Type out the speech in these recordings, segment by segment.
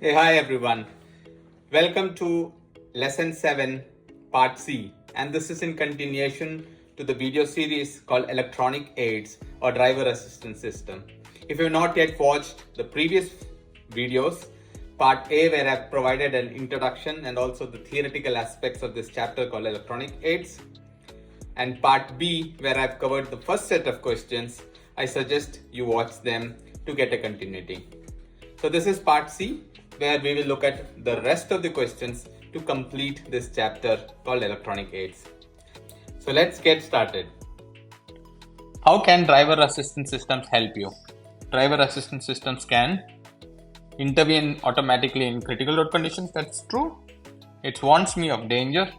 Hey, hi everyone. Welcome to Lesson 7, Part C. And this is in continuation to the video series called Electronic Aids or Driver Assistance System. If you have not yet watched the previous videos, Part A, where I've provided an introduction and also the theoretical aspects of this chapter called Electronic Aids, and Part B, where I've covered the first set of questions, I suggest you watch them to get a continuity. So this is Part C, where we will look at the rest of the questions to complete this chapter called Electronic Aids. So let's get started. How can driver assistance systems help you? Driver assistance systems can intervene automatically in critical road conditions. That's true. It warns me of danger.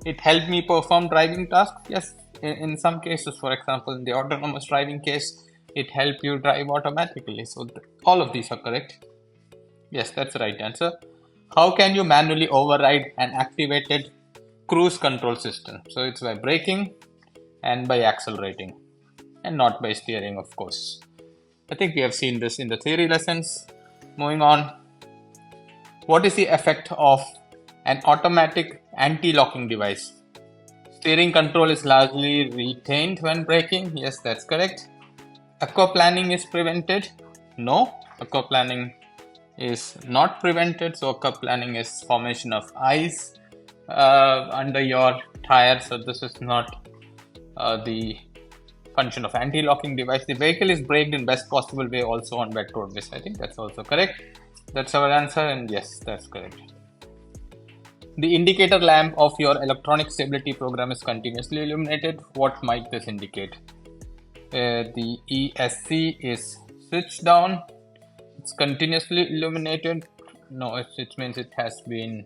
It helped me perform driving tasks. Yes, in some cases, for example, in the autonomous driving case, it helped you drive automatically. So all of these are correct. Yes, that's the right answer. How can you manually override an activated cruise control system? So it's by braking and by accelerating and not by steering, of course. I think we have seen this in the theory lessons. Moving on. What is the effect of an automatic anti-locking device? Steering control is largely retained when braking. Yes, that's correct. Aquaplaning is prevented. No, aquaplaning is not prevented. So aquaplaning is formation of ice under your tire. So this is not the function of anti-locking device. The vehicle is braked in best possible way also on wet roadways. I think that's also correct. That's our answer, and yes, that's correct. The indicator lamp of your electronic stability program is continuously illuminated. What might this indicate? The ESC is switched down. It's continuously illuminated. No, it means it has been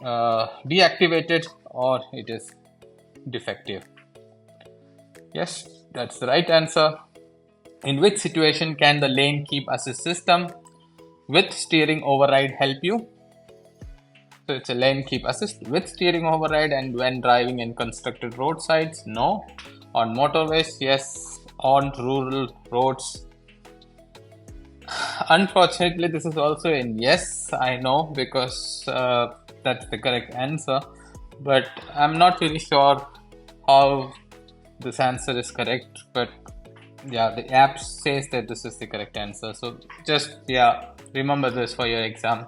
deactivated or it is defective. Yes, that's the right answer. In which situation can the lane keep assist system with steering override help you? So it's a lane keep assist with steering override, and when driving in constructed roadsides, no. On motorways, yes. On rural roads, unfortunately, this is also in yes, I know, because that's the correct answer, but I'm not really sure how this answer is correct, but yeah, the app says that this is the correct answer. So just, yeah, remember this for your exam.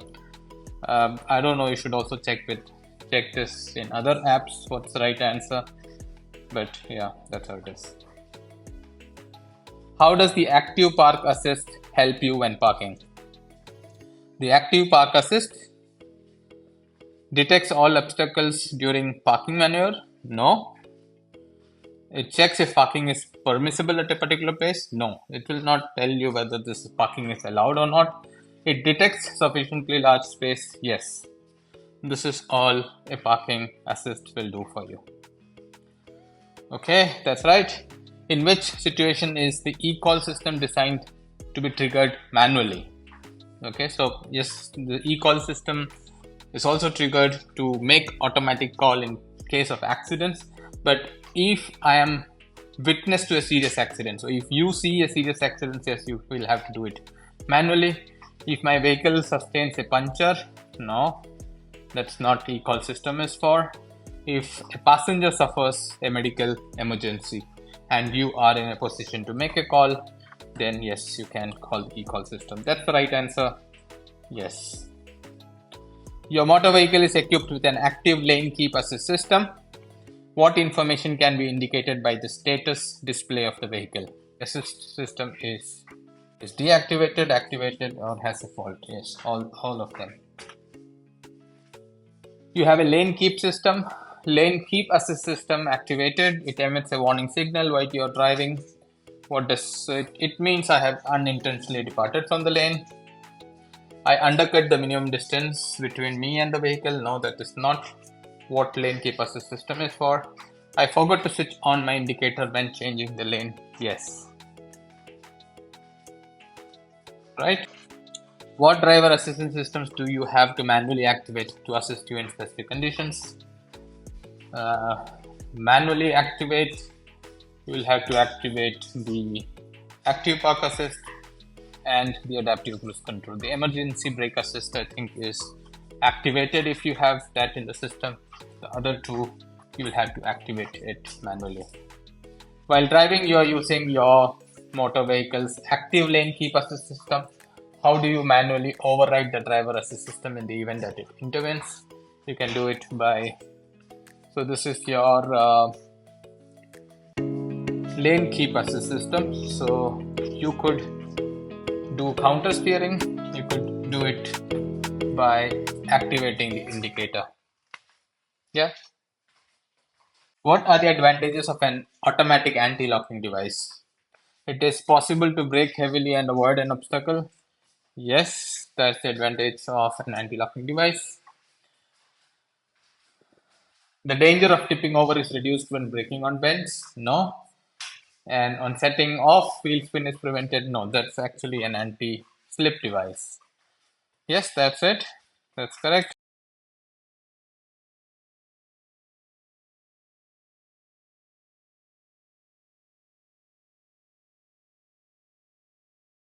I don't know, you should also check this in other apps, what's the right answer, but yeah, that's how it is. How does the active park assist help you when parking? The active park assist detects all obstacles during parking maneuver. No. It checks if parking is permissible at a particular place. No. It will not tell you whether this parking is allowed or not. It detects sufficiently large space. Yes. This is all a parking assist will do for you. Okay, that's right. In which situation is the Ecall system designed to be triggered manually? Okay, so yes, the Ecall system is also triggered to make automatic call in case of accidents. But if I am witness to a serious accident, so if you see a serious accident, yes, you will have to do it manually. If my vehicle sustains a puncture, no, that's not Ecall system is for. If a passenger suffers a medical emergency and you are in a position to make a call, then yes, you can call the Ecall system. That's the right answer. Yes. Your motor vehicle is equipped with an active lane keep assist system. What information can be indicated by the status display of the vehicle? Assist system is deactivated, activated, or has a fault. Yes, all of them. You have a lane keep system. Lane keep assist system activated. It emits a warning signal while you are driving. What does it? It means I have unintentionally departed from the lane. I undercut the minimum distance between me and the vehicle. No, that is not what lane keep assist system is for. I forgot to switch on my indicator when changing the lane. Yes. Right? What driver assistance systems do you have to manually activate to assist you in specific conditions? Manually activate, you will have to activate the active park assist and the adaptive cruise control. The emergency brake assist, I think, is activated if you have that in the system. The other two, you will have to activate it manually. While driving, you are using your motor vehicle's active lane keep assist system. How do you manually override the driver assist system in the event that it intervenes? You can do it by, so this is your lane keep assist system. So you could do counter steering, you could do it by activating the indicator. Yeah. What are the advantages of an automatic anti-locking device? It is possible to brake heavily and avoid an obstacle. Yes, that's the advantage of an anti-locking device. The danger of tipping over is reduced when braking on bends. No. And on setting off, wheel spin is prevented. No, that's actually an anti-slip device. Yes, that's it. That's correct.